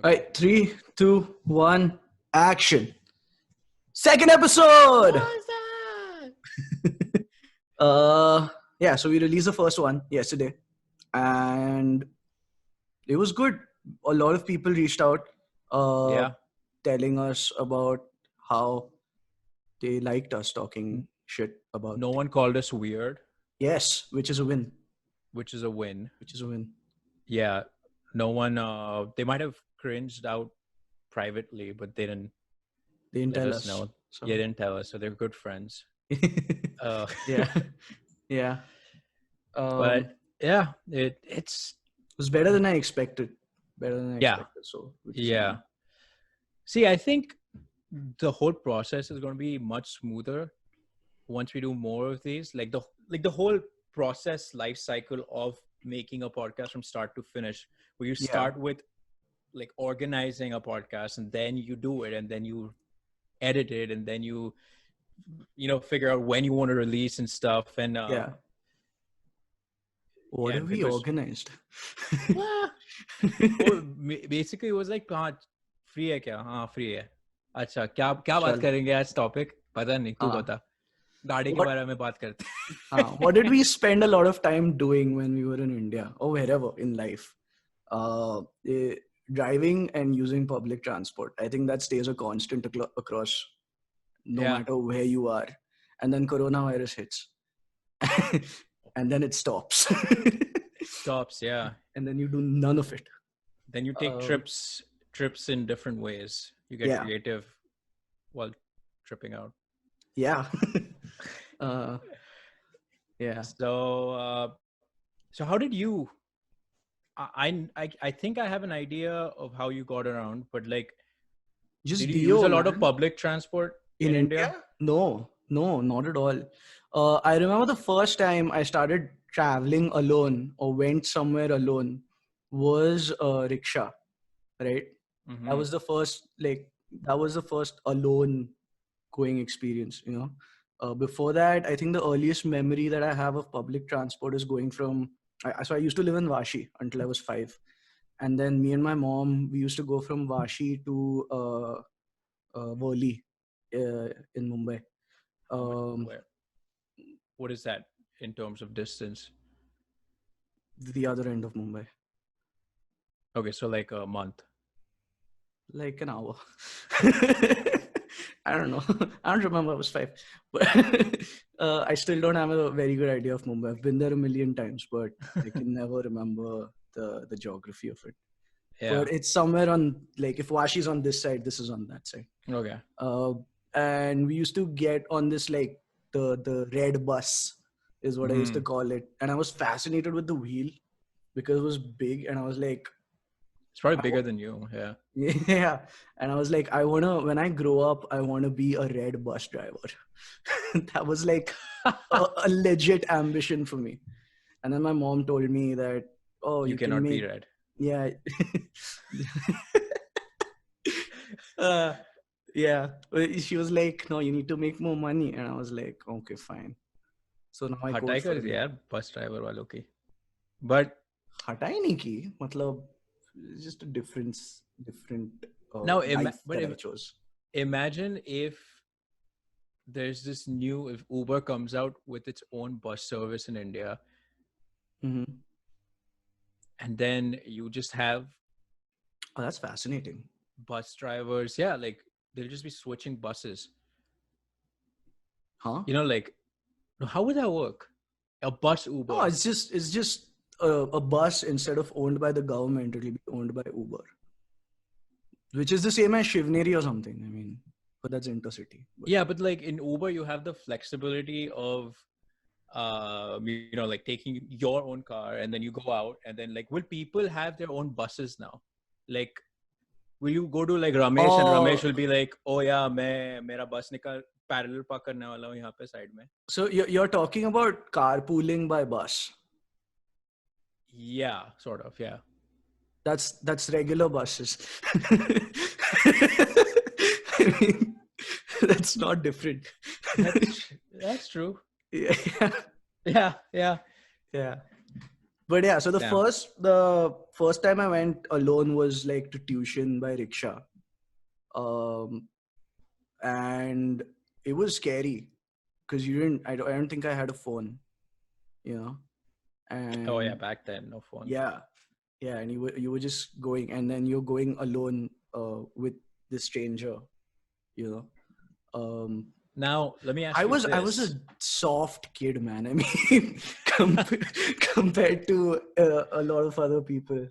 All right, 3, 2, 1, action. Second episode. What's that? Yeah, so we released the first one yesterday, and it was good. A lot of people reached out, Yeah. telling us about how they liked us talking shit about. No one called us weird, Yes, which is a win. which is a win. Which is a win. Yeah. No one. They might have cringed out privately, but they didn't. They didn't let tell us us. know. So. Yeah, they didn't tell us. So they're good friends. Yeah, yeah. But yeah, it's It was better than I expected. Yeah. So yeah. See, I think the whole process is going to be much smoother once we do more of these. Like the whole process life cycle of making a podcast from start to finish, where you start with like organizing a podcast, and then you do it, and then you edit it, and then you figure out when you want to release and stuff. And what have we organized? Basically it was like free hai kya? हाँ free है. अच्छा क्या बात करेंगे आज topic पता नहीं तू बता. गाड़ी के बारे में बात करते हैं. What did we spend a lot of time doing when we were in India or wherever in life? Driving and using public transport. I think that stays a constant across no matter where you are. And then coronavirus hits. And then it stops. Yeah. And then you do none of it. Then you take trips in different ways. You get creative while tripping out. Yeah. Yeah. So how did you? I think I have an idea of how you got around, but like, did you use a lot of public transport in India? No, not at all. I remember the first time I started traveling alone or went somewhere alone was rickshaw, right? Mm-hmm. That was the first alone going experience, before that, I think the earliest memory that I have of public transport is going from, so I used to live in Vashi until I was 5. And then me and my mom, we used to go from Vashi to Worli in Mumbai. What is that in terms of distance? The other end of Mumbai. Okay, so like a month. Like an hour. I don't know. I don't remember. I was 5. But I still don't have a very good idea of Mumbai. I've been there a million times, but I can never remember the geography of it. Yeah. But it's somewhere on, like, if Washi's on this side, this is on that side. Okay. And we used to get on this, like, the red bus is what I used to call it. And I was fascinated with the wheel because it was big. And I was like, it's probably bigger than you. Yeah. Yeah. And I was like, when I grow up, I want to be a red bus driver. That was like a legit ambition for me. And then my mom told me that, you cannot be red. Yeah. Yeah. She was like, no, you need to make more money. And I was like, okay, fine. So now I Hatai kar diya bus driver walo ki. But hatai nahi ki, matlab just a different now I chose. Imagine if there's this if Uber comes out with its own bus service in India, and then you just have that's fascinating. Bus drivers, like they'll just be switching buses. Like how would that work? A bus Uber? No, it's just a bus. Instead of owned by the government, it will be owned by Uber, which is the same as Shivneri or something. I mean, but that's intercity. But like in Uber, you have the flexibility of, like taking your own car and then you go out, and then like, will people have their own buses now? Like, will you go to like Ramesh and Ramesh will be like, oh yeah, mera bus nikal parallel park karne wala hu yahan pe side mein. So you're talking about carpooling by bus. Yeah, sort of. Yeah. That's regular buses. I mean, that's not different. That's true. Yeah. Yeah. But yeah, so the Damn. first time I went alone was like to tuition by rickshaw. And it was scary because I don't think I had a phone, you know. Oh yeah, And back then no phones. yeah, and you were just going, and then you're going alone with this stranger, you know. um Now let me ask I you was a this. soft kid, man. I mean, compared to a lot of other people,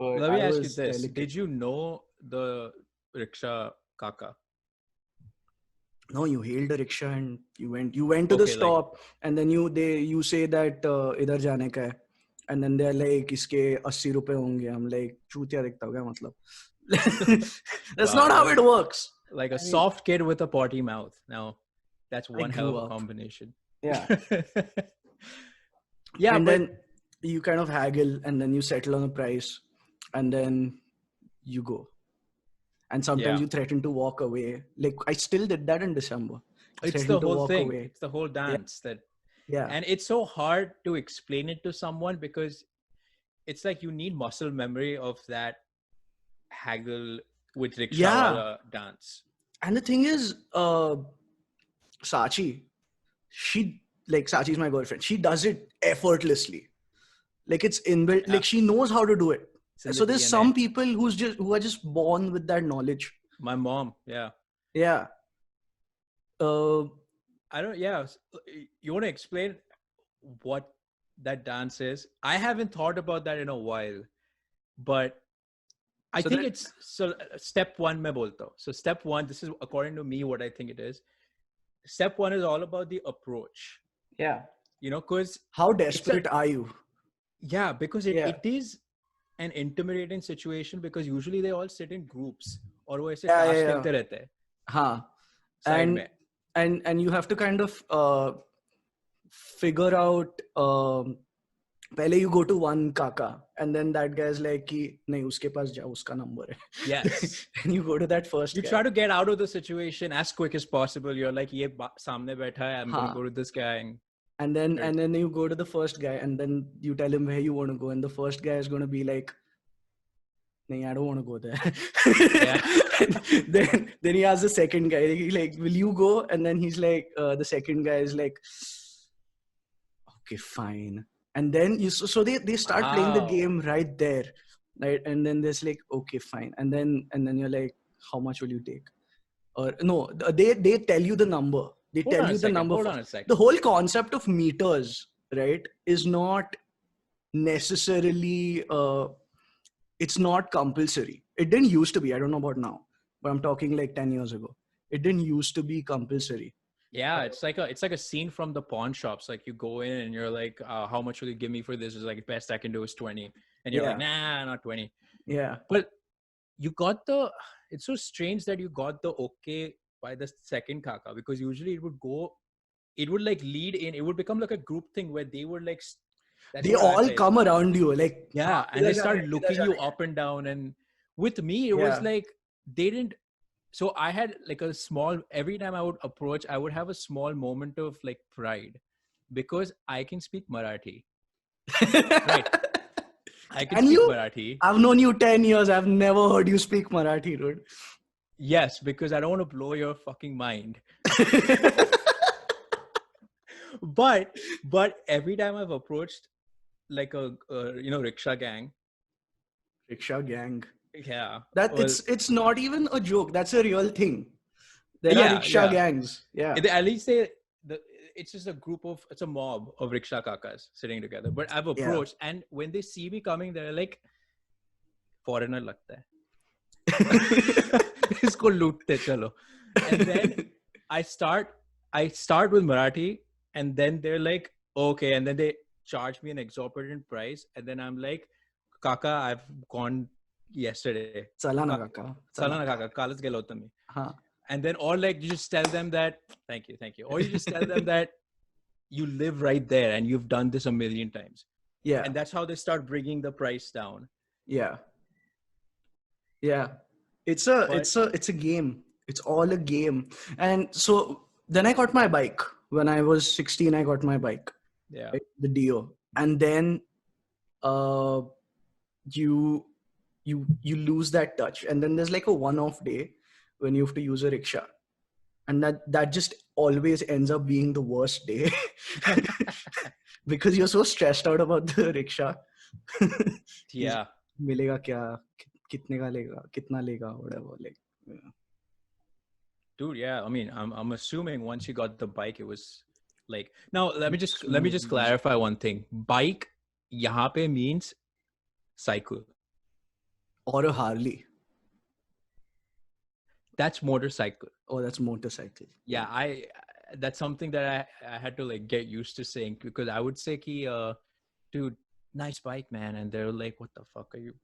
but Let me I ask you was this. delicate. Did you know the rickshaw kaka? No, you hailed a rickshaw and you went to the Okay, like stop, and then you say that idhar jane ka hai, and then they're like iske 80 rupees honge. I'm like chutiya dikhta ho kya matlab? That's wow, not how it works. like a I mean, soft kid with a potty mouth. Now that's I one hell grew of a up. combination. Yeah. Yeah, And but then you kind of haggle, and then you settle on a price, and then you go. And sometimes yeah, you threaten to walk away. Like I still did that in December. it's Threatened the to whole walk thing. away. It's the whole Yeah. dance that, Yeah. and it's so hard to explain it to someone because it's like you need muscle memory of that haggle with Yeah. rickshawala dance. And the thing is, Sachi, Sachi's my girlfriend. She does it effortlessly. Like it's inbuilt. Yeah, Like she knows how to do it. it's in the So there's DNA. some people who are just born with that knowledge. My mom, yeah. Yeah. Uh, I don't. Yeah, you want to explain what that dance is? I haven't thought about that in a while, but I so think that it's so. Step one, मैं बोलता हूँ. So step one, this is according to me what I think it is. Step one is all about the approach. yeah. Because How it's a desperate are you? because Yeah. it is an intimidating situation because usually they all sit in groups or वो ऐसे Yeah. task Yeah. खेलते रहते हैं Huh. side And में. and you have to kind of figure out. पहले you go to one kaka, and then that guy is like कि नहीं उसके पास जाओ उसका number है. Yes. And you go to that first You guy. try to get out of the situation as quick as possible. You're like, ये सामने बैठा है, I'm gonna go to this guy. And then you go to the first guy, and then you tell him where you want to go, and the first guy is going to be like, "No, I don't want to go there." Yeah. then he asks the second guy, like, "Will you go?" And then he's like, the second guy is like, "Okay, fine." And then so they start playing the Wow. game right there, right? And then there's like, "Okay, fine." And then you're like, "How much will you take?" Or no, they tell you the number. They Hold tell on a you the second. number. Hold on a The second. whole concept of meters, right, is not necessarily it's not compulsory. It didn't used to be. I don't know about now, but I'm talking like 10 years ago. It didn't used to be compulsory. Yeah, it's like a scene from the pawn shops. Like you go in and you're like, how much will you give me for this? It's like best I can do is 20. And you're like, nah, not 20. Yeah. But you got it's so strange that you got the okay by the second kaka because usually it would like lead in, it would become like a group thing where they were like, that's They what I all felt. come around you like, Yeah, and they start looking you up and down. And with me, it was like they didn't. So I had like a small. Every time I would approach, I would have a small moment of like pride because I can speak Marathi. Right, I can And speak you? Marathi. I've known you 10 years. I've never heard you speak Marathi, dude. Yes, because I don't want to blow your fucking mind. But every time I've approached like a rickshaw gang. Rickshaw gang. Yeah. That Well, it's not even a joke. That's a real thing. There are rickshaw gangs. Yeah. At least it's just it's a mob of rickshaw kakas sitting together. But I've approached, and when they see me coming, they're like, foreigner lagta hai. Isko lootte chalo. And then I start with Marathi, and then they're like, okay, and then they charge me an exorbitant price, and then I'm like, Kaka, I've gone yesterday. Chala na kaka. Chala na kaka, kalas gelo tami. Huh. And then, or like, you just tell them that, thank you. Or you just tell them that you live right there and you've done this a million times. Yeah. And that's how they start bringing the price down. Yeah. Yeah. It's a game. It's all a game. And so then I got my bike. When I was 16, I got my bike. Yeah. Right? The Dio. And then uh, you you lose that touch, and then there's like a one-off day when you have to use a rickshaw, and that just always ends up being the worst day because you're so stressed out about the rickshaw. He's Yeah. मिलेगा क्या, कितने का लेगा, कितना लेगा, whatever, like yeah. Dude, yeah. I mean, I'm assuming once you got the bike, it was like. Now let me just Smooth. clarify one thing. Bike, यहाँ पे means cycle. Or a Harley. That's motorcycle. Oh, that's motorcycle. Yeah, that's something that I had to like get used to saying, because I would say ki, dude, nice bike, man, and they're like, what the fuck are you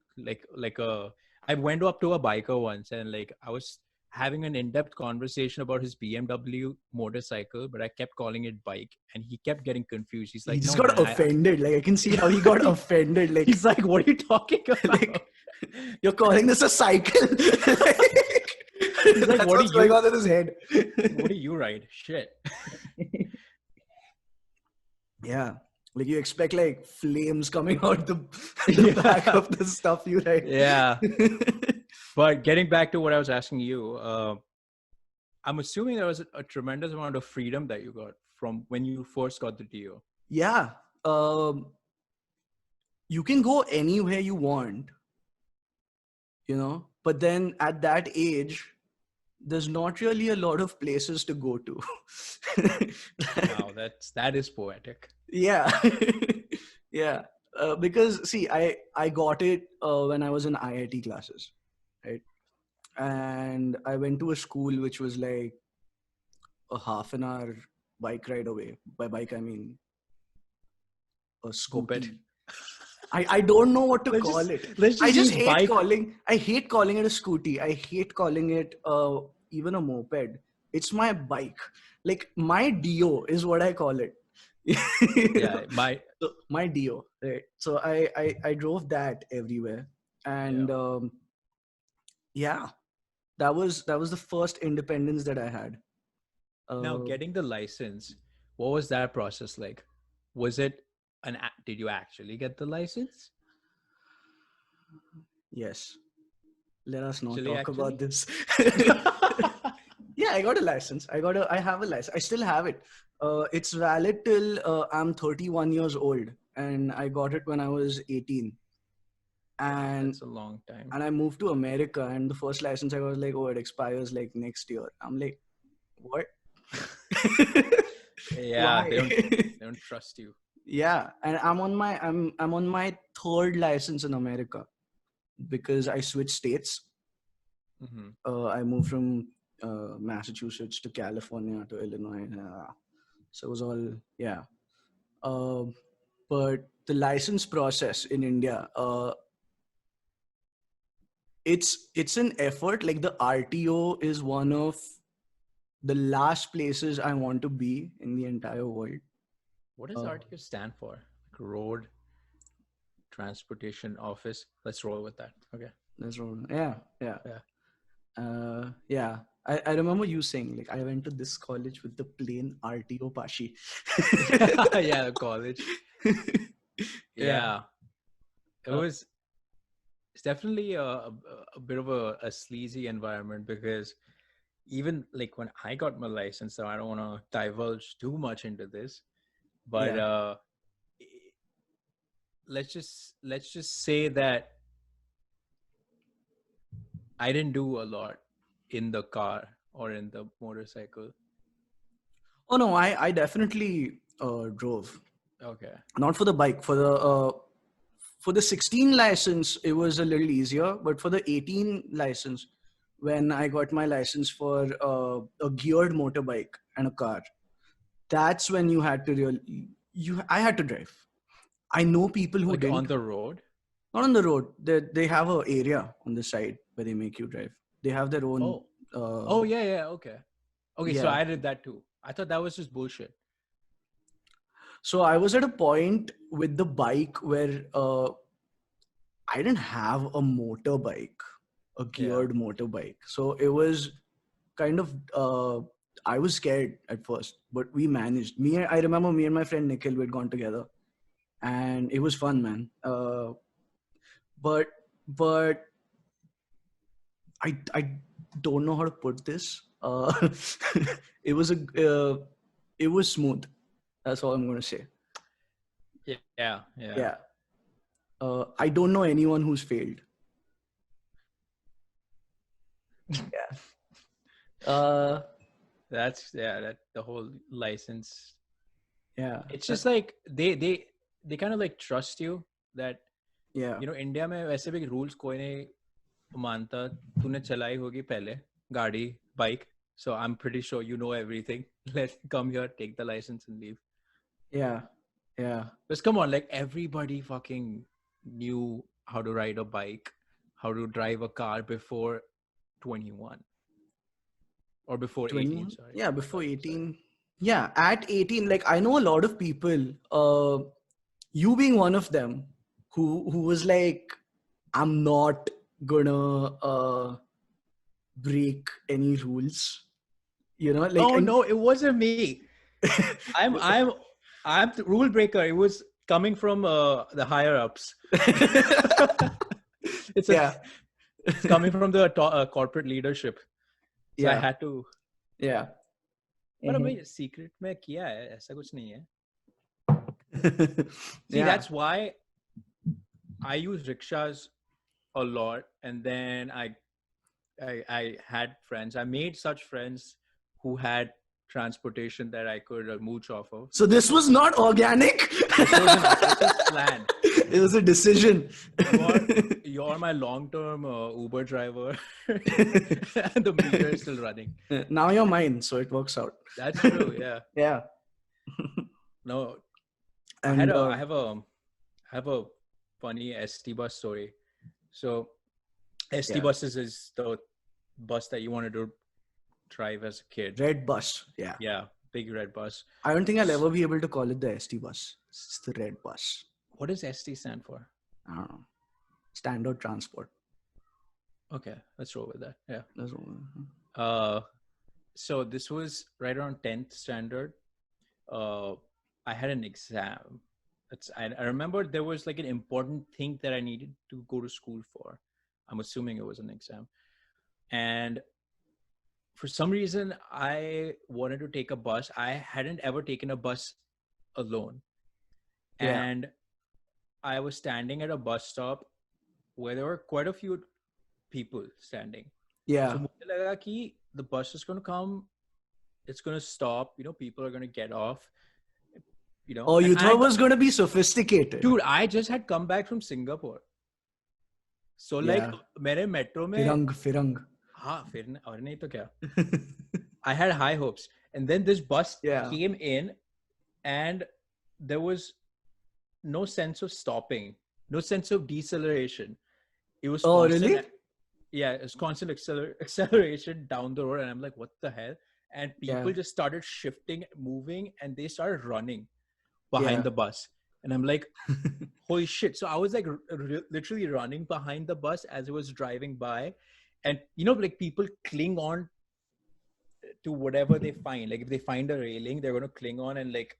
I went up to a biker once, and like I was having an in-depth conversation about his BMW motorcycle, but I kept calling it bike, and he kept getting confused. He's like, He just no, got man, offended. Like I can see how he got offended. Like he's like, what are you talking about? like, you're calling this a cycle? He's like, that's what what's are you? going on in his head. What do you ride? Shit. Yeah. Like you expect like flames coming out the back of the stuff you ride. Yeah. But getting back to what I was asking you, I'm assuming there was a tremendous amount of freedom that you got from when you first got the deal. Yeah. You can go anywhere you want, but then at that age, there's not really a lot of places to go to. Wow, that is poetic. Yeah. Yeah. Because see, I got it when I was in IIT classes, right? And I went to a school which was like a half an hour bike ride away. By bike, I mean a scooty. I don't know what to call it. I just hate bike. I hate calling it a scooty. I hate calling it even a moped. It's my bike. Like my Dio is what I call it. Yeah, my Dio, right? So I drove that everywhere, and yeah, that was the first independence that I had. Now, getting the license, what was that process like? Was it did you actually get the license? Yes. Let us not Actually, talk about actually? this. Yeah, I got a license. I have a license. I still have it. It's valid till I'm 31 years old, and I got it when I was 18. And That's a long time. and I moved to America, and the first license I was like, oh, it expires like next year. I'm like, what? Yeah, Why? they don't trust you. Yeah, and I'm on my third license in America because I switched states. Mm-hmm. I moved from Massachusetts to California to Illinois. So it was all, yeah. But the license process in India, it's an effort. Like the RTO is one of the last places I want to be in the entire world. What does RTO stand for? Like Road Transportation Office. Let's roll with that. Okay. That's all. Yeah. Yeah. I remember you saying like I went to this college with the plain RTO Pashi. Yeah, the college. Yeah. It's definitely a bit of a sleazy environment, because even like when I got my license, so I don't want to divulge too much into this, but let's just say that I didn't do a lot in the car or in the motorcycle. Oh no, I definitely drove. Okay. Not for the bike, for the 16 license, it was a little easier, but for the 18 license, when I got my license for a geared motorbike and a car, that's when you had to I had to drive. I know people who Like didn't. on the road? Not on the road. They have an area on the side where they make you drive. They have their own. Oh yeah. Okay. Okay, so Yeah. I did that too. I thought that was just bullshit. So I was at a point with the bike where I didn't have a motorbike, a geared motorbike. So it was kind of, I was scared at first, but we managed. I remember me and my friend Nikhil, we'd gone together. and it was fun, man. But I don't know how to put this. It was it was smooth. That's all I'm gonna say. Yeah. Yeah. I don't know anyone who's failed. Yeah. That's that the whole license. Yeah. It's just like they kind of like trust you that Yeah. India में वैसे भी rules कोई नहीं मानता. तूने चलाई होगी पहले गाड़ी bike, so I'm pretty sure you know everything. Let's come here, take the license and leave. Yeah. Yeah. Just come on, like everybody fucking knew how to ride a bike, how to drive a car before 21 or before 18. 21? Sorry. Yeah, before 18. Yeah, at 18, like I know a lot of people, you being one of them, who was like, I'm not gonna break any rules. You know, like Oh no, it wasn't me. I'm the rule breaker. It was coming from the higher ups. It's coming from the corporate leadership. So yeah. I had to. Yeah. But भाई secret में किया है, ऐसा कुछ नहीं है. See, Yeah. that's why I use rickshaws a lot, and then I had friends. I made such friends who had transportation that I could mooch off of. So this was not organic. This was planned. It was a decision. You're my long-term Uber driver, and the meter is still running. Now you're mine, so it works out. That's true. Yeah. Yeah. No, And I have a funny ST bus story. So ST buses is the bus that you wanted to drive as a kid. Red bus. Yeah. Yeah, big red bus. I don't think I'll ever be able to call it the ST bus. It's the red bus. What does ST stand for? I don't know. Standard transport. Okay, let's roll with that. Yeah. That's all. So this was right around 10th standard. I had an exam. I remember there was like an important thing that I needed to go to school for. I'm assuming it was an exam. And for some reason, I wanted to take a bus. I hadn't ever taken a bus alone. Yeah. And I was standing at a bus stop where there were quite a few people standing. Yeah. So मुझे लगा कि the bus is going to come, it's going to stop, people are going to get off, Oh, you thought it was going to be sophisticated. Dude, I just had come back from Singapore. So like, मेरे metro में Firang. हाँ, फिर और नहीं तो क्या? I had high hopes. And then this bus came in and there was no sense of stopping, no sense of deceleration. It was constant, really? Yeah, it was constant acceleration down the road. And I'm like, what the hell? And people just started shifting, moving, and they started running behind the bus. And I'm like, holy shit. So I was like literally running behind the bus as it was driving by. And, like people cling on to whatever they find. Like if they find a railing, they're going to cling on, and like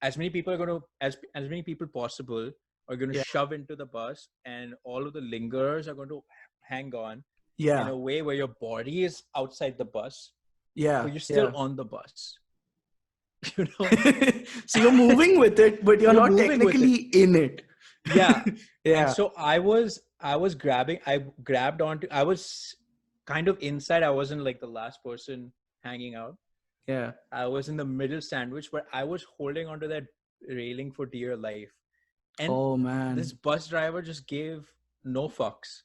as many people are going to, as many people possible are going to shove into the bus, and all of the lingerers are going to hang on in a way where your body is outside the bus. Yeah. But you're still on the bus. So you're moving with it, but you're not technically in it. Yeah. Yeah. And so I was grabbed onto, I was kind of inside. I wasn't like the last person hanging out. Yeah. I was in the middle sandwich, but I was holding onto that railing for dear life. And oh man, this bus driver just gave no fucks.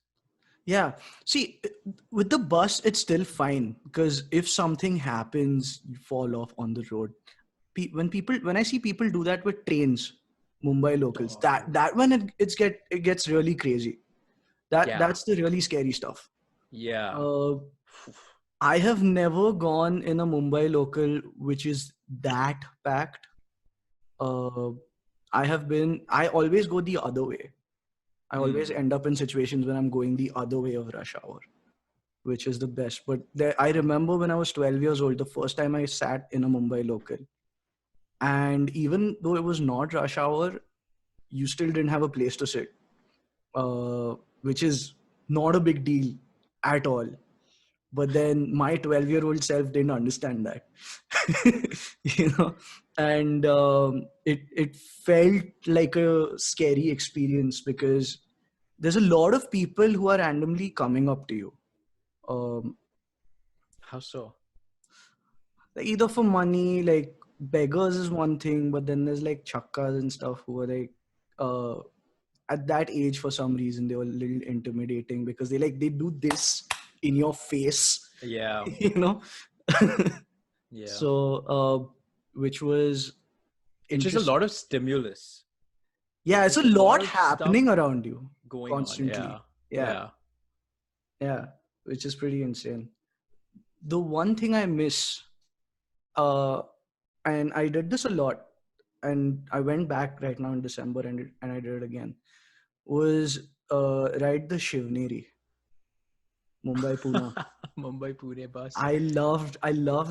Yeah. See, with the bus, it's still fine because if something happens, you fall off on the road. When I see people do that with trains, Mumbai locals, that when it gets really crazy. That's the really scary stuff. Yeah. I have never gone in a Mumbai local which is that packed. I always go the other way. I always end up in situations when I'm going the other way of rush hour, which is the best. But I remember when I was 12 years old, the first time I sat in a Mumbai local. And even though it was not rush hour, you still didn't have a place to sit, which is not a big deal at all. But then my 12-year-old self didn't understand that, and it felt like a scary experience because there's a lot of people who are randomly coming up to you. How so? Either for money, like beggars is one thing, but then there's like chakkas and stuff who are like, at that age for some reason they were a little intimidating because they do this in your face, Yeah. Yeah. So which was it's just a lot of stimulus. Yeah, it's a lot happening around you going constantly. On. Yeah, which is pretty insane. The one thing I miss, and I did this a lot, and I went back right now in December and I did it again, was ride the Shivneri, Mumbai Pune. Mumbai Pune bus. I loved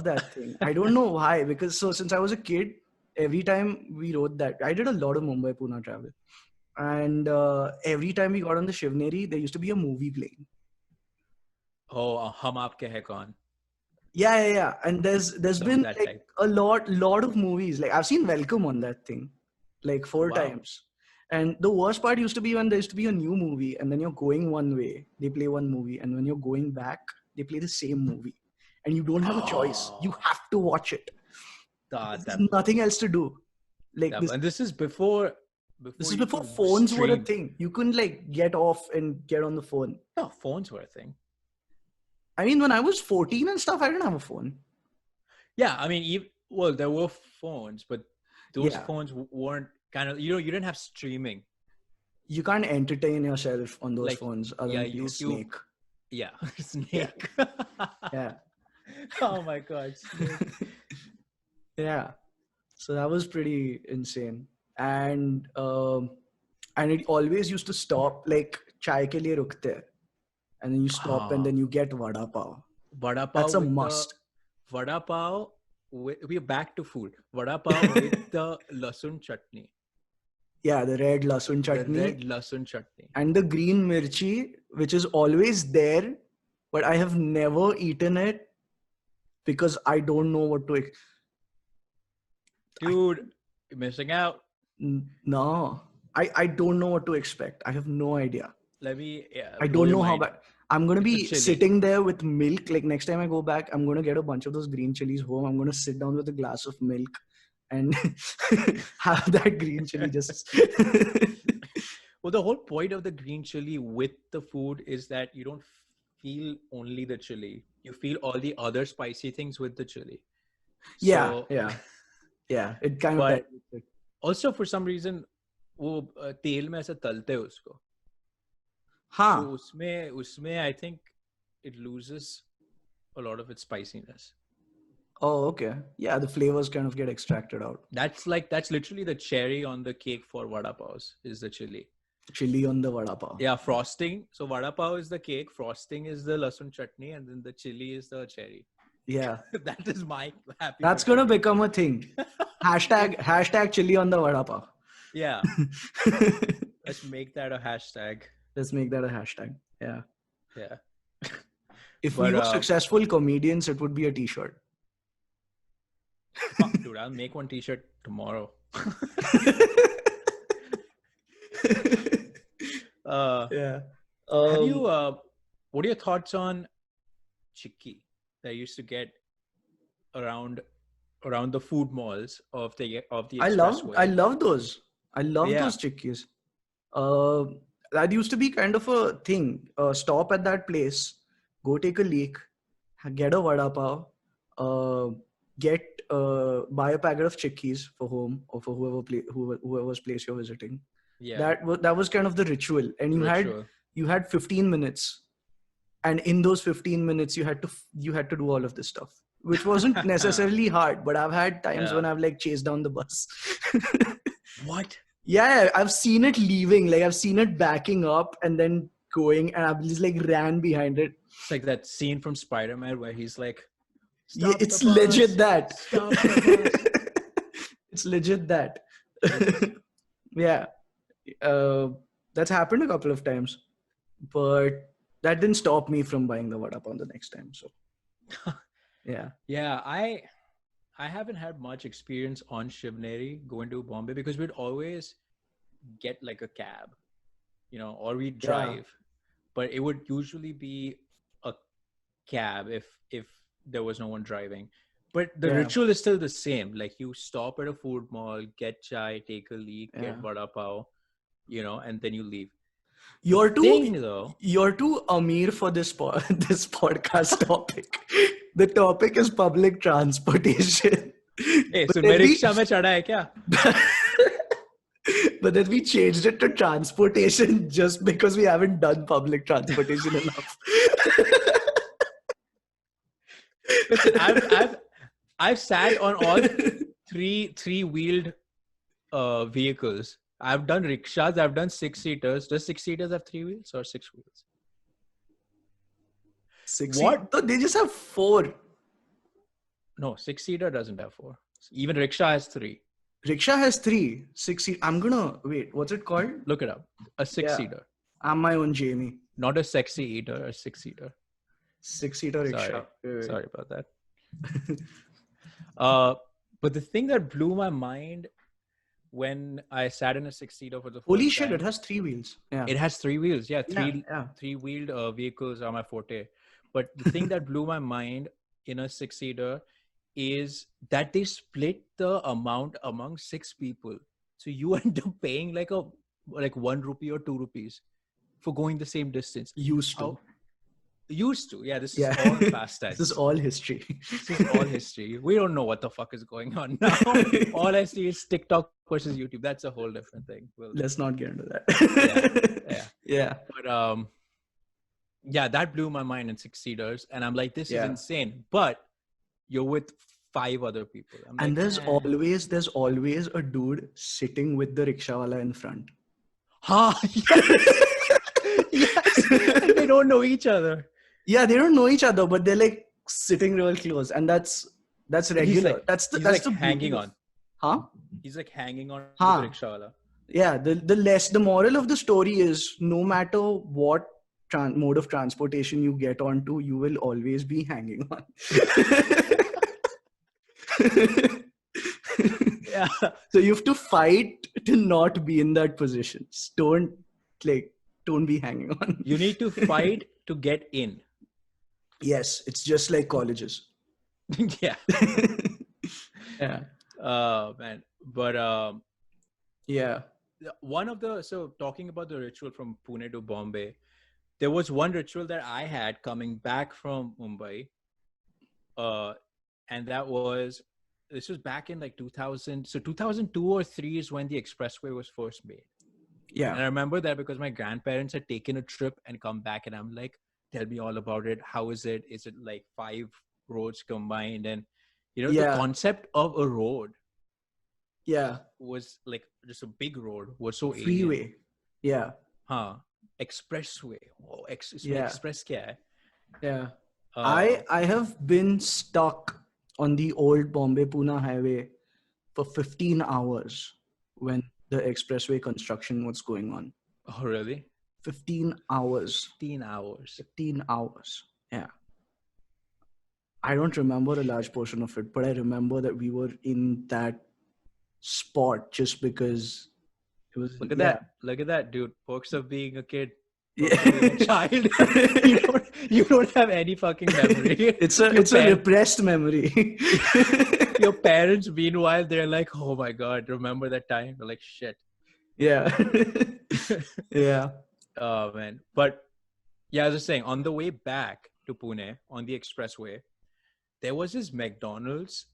that thing. I don't know why, because since I was a kid, every time we rode that, I did a lot of Mumbai Pune travel, and every time we got on the Shivneri, there used to be a movie playing. Oh, Hum Aapke Hai Kaun. Yeah. And there's been like type. a lot of movies. Like I've seen Welcome on that thing, like 4 times. And the worst part used to be when there used to be a new movie, and then you're going one way, they play one movie, and when you're going back, they play the same movie, and you don't have a choice. You have to watch it. There's nothing else to do. Like this, and this is before. This is before phones were a thing. You couldn't like get off and get on the phone. No, phones were a thing. I mean, when I was 14 and stuff, I didn't have a phone. Yeah, I mean, there were phones, but those phones weren't you didn't have streaming. You can't entertain yourself on those phones other than YouTube. Snake. Yeah, Snake. Yeah. Oh my God, Snake. Yeah. So that was pretty insane. And it always used to stop like chai ke liye rukte. And then you stop and then you get Vada Pav. Vada Pav. That's a must. Vada Pav. We're back to food. Vada Pav with the lasun chutney. Yeah, the red lasun chutney. And the green mirchi, which is always there, but I have never eaten it because I don't know what to expect. Dude, you're missing out. No, I don't know what to expect. I have no idea. I don't know how bad. I'm going to be sitting there with milk. Like next time I go back, I'm going to get a bunch of those green chilies home. I'm going to sit down with a glass of milk and have that green chili just. Well, the whole point of the green chili with the food is that you don't feel only the chili. You feel all the other spicy things with the chili. Yeah. It kind of. Also, for some reason, वो तेल में ऐसा तलते हैं उसको. हाँ. So उसमें I think it loses a lot of its spiciness. Oh, okay. Yeah, the flavors kind of get extracted out. That's literally the cherry on the cake for Vada Pavs is the chili. Chili on the Vada Pav. Yeah, frosting. So Vada Pav is the cake, frosting is the lasun chutney, and then the chili is the cherry. Yeah. That is my happy. That's going to become a thing. hashtag chili on the Vada Pav. Yeah. Let's make that a hashtag. Yeah. Yeah. If we were successful comedians, it would be a t-shirt. Oh, dude, I'll make one t-shirt tomorrow. Yeah. Have you? What are your thoughts on chikki that I used to get around the food malls of the expressway? I love those. I love those chikkis. That used to be kind of a thing. Stop at that place, go take a leak, get a vada pav, buy a packet of chikkis for home or for whoever's place you're visiting. Yeah, that was kind of the ritual, and you had 15 minutes, and in those 15 minutes you had to do all of this stuff, which wasn't necessarily hard. But I've had times when I've like chased down the bus. What? Yeah, I've seen it leaving. Like I've seen it backing up and then going, and I've just like ran behind it. It's like that scene from Spider-Man where he's like, yeah, it's legit that. It's legit that. Yeah. That's happened a couple of times, but that didn't stop me from buying the vada pav the next time. So yeah. Yeah, I haven't had much experience on Shivneri going to Bombay because we'd always get like a cab, or we'd Yeah. drive. But it would usually be a cab if there was no one driving. But the Yeah. ritual is still the same. Like you stop at a food mall, get chai, take a leak, Yeah. get vada pav, and then you leave. You're Thing too though, you're too Amir for this this podcast topic. The topic is public transportation. hey, But so then we rickshaw mein chada hai kya? but then we changed it to transportation just because we haven't done public transportation enough. Listen, I've sat on all three-wheeled vehicles. I've done rickshaws. I've done 6-seaters. Does 6-seaters have 3 wheels or 6 wheels? What? No, they just have 4. No, 6-seater doesn't have 4. Even rickshaw has 3. Rickshaw has 3. 6 seat. I'm gonna wait. What's it called? Look it up. A 6-seater. I'm my own Jamie. Not a sexy eater, a 6-seater. 6-seater rickshaw. Sorry about that. But the thing that blew my mind when I sat in a 6-seater for the first Holy shit! time, It has 3 wheels. Yeah. it has 3 wheels. Yeah, Yeah. three-wheeled vehicles are my forte. But the thing that blew my mind in a 6-seater is that they split the amount among 6 people. So you end up paying like 1 rupee or 2 rupees for going the same distance. Used to. Yeah, this is all past tense. This is all history. This is all history. We don't know what the fuck is going on now. All I see is TikTok versus YouTube. That's a whole different thing. Let's not get into that. Yeah. But yeah, that blew my mind in 6-seaters, and I'm like, this is insane. But you're with 5 other people. And there's always a dude sitting with the rickshawala in front. Yes. And they don't know each other. Yeah, they don't know each other, but they're like sitting real close, and that's regular. That's the hanging on. Huh? He's like hanging on to the rickshawala. Yeah, the moral of the story is no matter what mode of transportation you get onto, you will always be hanging on. Yeah. So you have to fight to not be in that position. Don't be hanging on. You need to fight to get in. Yes, it's just like colleges. Yeah. Yeah. Man. But yeah. So talking about the ritual from Pune to Bombay, there was one ritual that I had coming back from Mumbai. And this was back in like 2000. So 2002 or 3 is when the expressway was first made. Yeah. And I remember that because my grandparents had taken a trip and come back, and I'm like, tell me all about it. How is it? Is it like 5 roads combined? And the concept of a road was like just a big road was so freeway alien. Yeah. Expressway. Oh, express kya hai? Yeah. I have been stuck on the old Bombay Pune highway for 15 hours when the expressway construction was going on. Oh, really? 15 hours. 15 hours. 15 hours. Yeah. I don't remember a large portion of it, but I remember that we were in that spot just because it was. Look at that, dude. Perks of being a kid. Yeah. Being a child. you don't have any fucking memory. It's a repressed memory. Your parents, meanwhile, they're like, oh my God, remember that time? They're like, shit. Yeah. Yeah. Oh, man. But yeah, as I was saying, on the way back to Pune on the expressway, there was this McDonald's,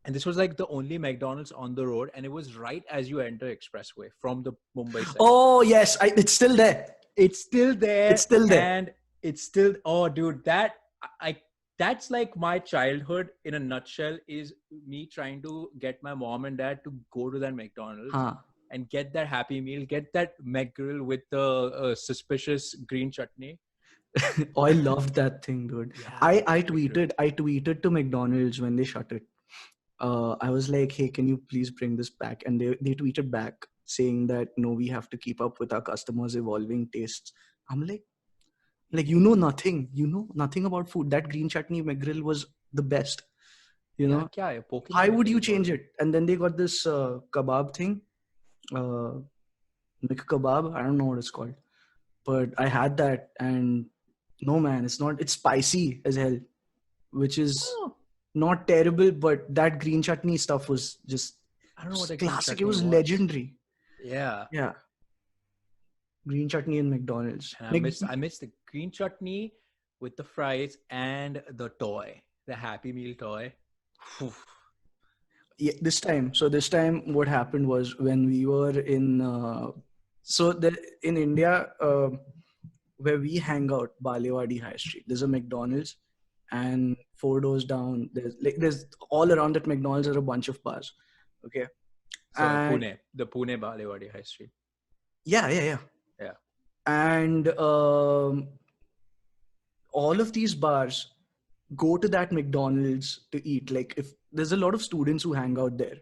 and this was like the only McDonald's on the road, and it was right as you enter expressway from the Mumbai side. Oh, yes. It's still there. It's still there. It's still there. And it's still, oh, dude, that's like my childhood in a nutshell, is me trying to get my mom and dad to go to that McDonald's and get that Happy Meal, get that McGrill with the suspicious green chutney. Oh, I loved that thing, dude. Yeah, I tweeted to McDonald's when they shut it. I was like, hey, can you please bring this back? And they tweeted back. saying that no, we have to keep up with our customers' evolving tastes. I'm like you know nothing about food. That green chutney McGrill was the best. You Yeah, know, kya hai? Poking why mein would you McGrill change boil. it? And then they got this kebab thing, uh, Mc kebab. I don't know what it's called, but I had that, and no man, it's not. It's spicy as hell, which is Oh, not terrible, but that green chutney stuff was just I don't know what a green classic. It chutney was was. legendary. Yeah. Yeah, green chutney in McDonald's. And I miss the green chutney with the fries and the toy, the Happy Meal toy. Phew. Yeah, this time what happened was when we were in in India, where we hang out, Balewadi High Street, there's a McDonald's, and 4 doors down there's all around that McDonald's are a bunch of bars. Okay. So And the Pune Balewadi High Street. yeah. Yeah. And all of these bars go to that McDonald's to eat. Like, if there's a lot of students who hang out there,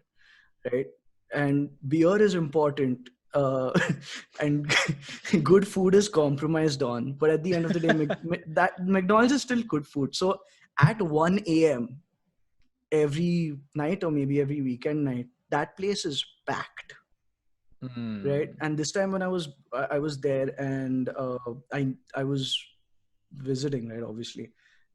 right? And beer is important, and good food is compromised on. But at the end of the day, that McDonald's is still good food. So at 1 a.m. every night, or maybe every weekend night, that place is packed, right? And this time when I was there, and I was visiting, right, obviously,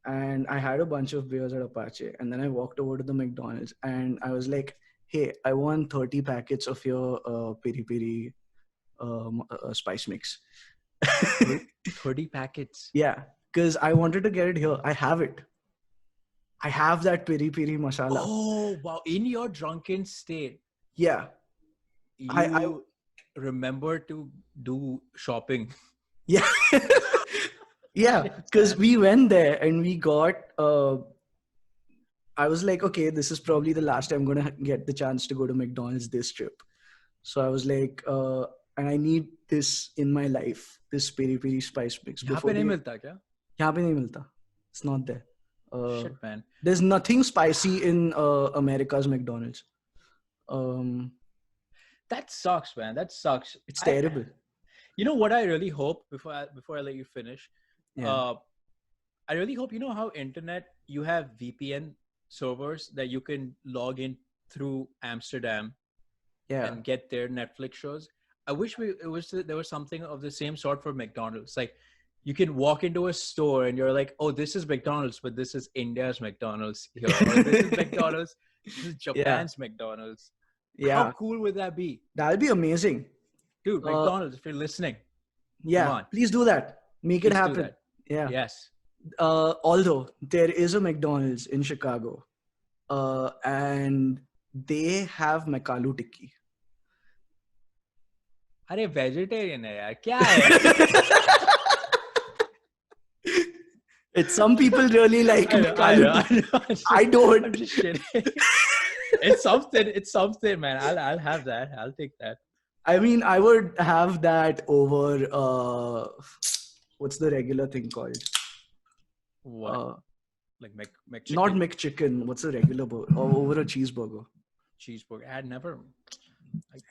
and I had a bunch of beers at Apache, and then I walked over to the McDonald's, and I was like, hey, I want 30 packets of your peri peri spice mix. 30 packets. Yeah, because I wanted to get it here. I have it. I have that peri peri masala. Oh, wow. In your drunken state, Yeah. you remember to do shopping. Yeah. Yeah, because we went there and we got I was like, okay, this is probably the last time I'm gonna get the chance to go to McDonald's this trip. So I was like, and I need this in my life, this peri peri spice mix. यहाँ पे नहीं मिलता क्या? यहाँ पे नहीं मिलता. It's not there. Shit, man. There's nothing spicy in America's McDonald's. That sucks, man. That sucks. It's terrible. You know what I really hope before I let you finish? Yeah. I really hope, you know how internet, you have VPN servers that you can log in through Amsterdam Yeah. and get their Netflix shows. I wish there was something of the same sort for McDonald's. Like, you can walk into a store and you're like, oh, this is McDonald's, but this is India's McDonald's here. Or this is McDonald's, this is Japan's McDonald's. Yeah. How cool would that be? That'll be amazing. Dude, McDonald's, if you're listening. Yeah. Come on. Please do that. Make it Please do happen. that. Yeah. Yes. Although there is a McDonald's in Chicago, and they have Makalu Tikki. अरे vegetarian है यार क्या है It's some people really like Makalu. I don't. I'm just kidding. It's something, man. I'll have that. I'll take that. I mean, I would have that over what's the regular thing called? What? Like McChicken? Not McChicken. What's the regular burger? Or over a cheeseburger? Cheeseburger. I don't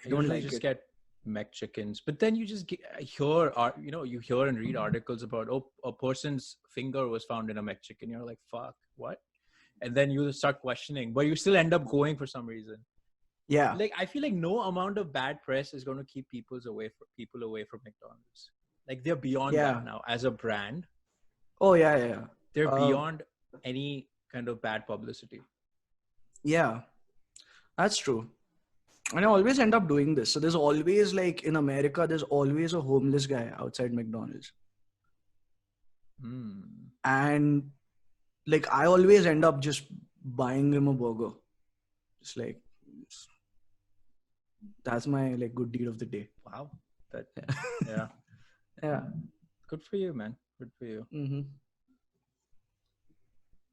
usually like just it. get McChickens, but then you just hear and read articles about, oh, a person's finger was found in a McChicken. You're like, fuck, what? And then you start questioning, but you still end up going for some reason. Yeah. Like, I feel like no amount of bad press is going to keep people away from McDonald's. Like, they're beyond that now as a brand. Oh yeah. They're beyond any kind of bad publicity. Yeah, that's true. And I always end up doing this. So there's always, like, in America, there's always a homeless guy outside McDonald's. And like, I always end up just buying him a burger. Just like, that's my like good deed of the day. Wow. Yeah. Yeah. Good for you, man. Good for you. Mm-hmm.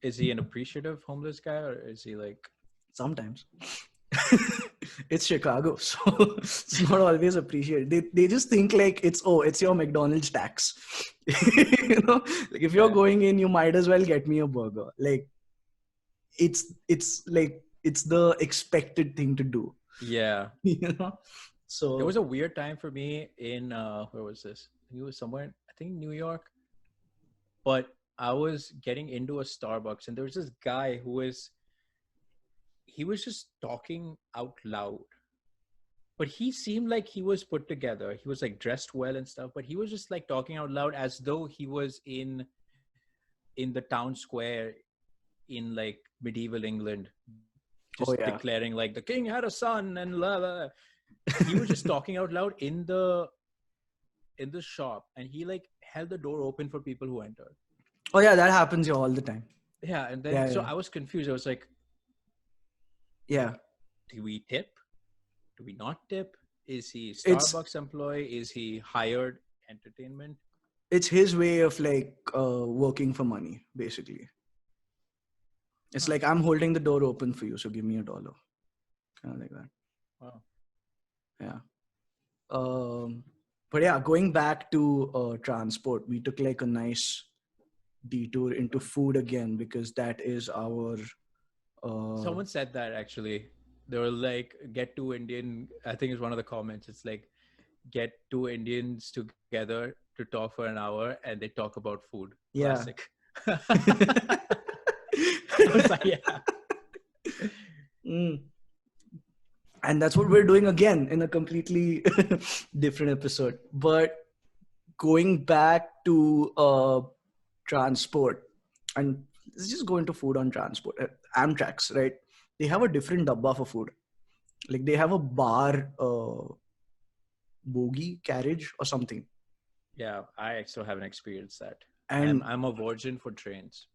Is he an appreciative homeless guy, or is he like... Sometimes. It's Chicago, so it's not always appreciated. They just think like it's your McDonald's tax. You know, like, if you're going in, you might as well get me a burger. Like, it's like, it's the expected thing to do. Yeah. You know, There was So a weird time for me in where was this? It was somewhere, I think New York. But I was getting into a Starbucks, and there was this guy he was just talking out loud. But he seemed like he was put together. He was like dressed well and stuff, but he was just like talking out loud as though he was in the town square in like medieval England, oh just yeah. declaring like the king had a son and blah, blah. He was just talking out loud in the shop, and he like held the door open for people who entered. Oh yeah, that happens here all the time. Yeah, and then Yeah, so yeah. I was confused. I was like, Yeah. do we tip? Do we not tip? Is he It's Starbucks employee? Is he hired entertainment? it's his way of like working for money, basically. It's Huh. like I'm holding the door open for you, so give me $1. Kind of like that. Wow. Yeah. But yeah, going back to transport, we took like a nice detour into food again because that is our. Someone said that actually. They were like, get two Indian, I think it's one of the comments. It's like, get two Indians together to talk for an hour and they talk about food. Yeah. Classic. I was like, yeah. Mm. And that's what we're doing again in a completely different episode. But going back to transport, and let's just go into food on transport. Amtraks, right? They have a different dabba for food. Like they have a bar bogie carriage or something. Yeah, I still haven't experienced that. And I'm a virgin for trains.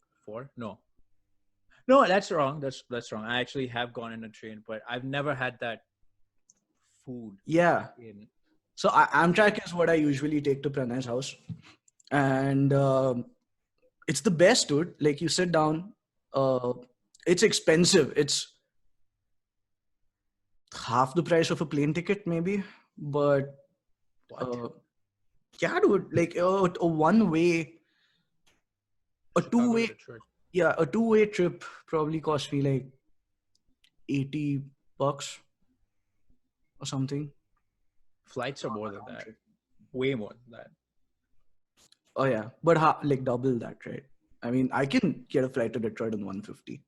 No, that's wrong. That's wrong. I actually have gone in a train, but I've never had that food yeah, in. so Amtrak is what I usually take to Pranay's house. And it's the best, dude. Like you sit down, it's expensive. It's half the price of a plane ticket, maybe. But What? yeah, dude, like a one way, a two Chicago to way, Detroit. yeah, a two-way trip probably cost me like $80 or something. Flights are more than that. Way more than that. Oh yeah, but like double that, right? I mean, I can get a flight to Detroit on 150.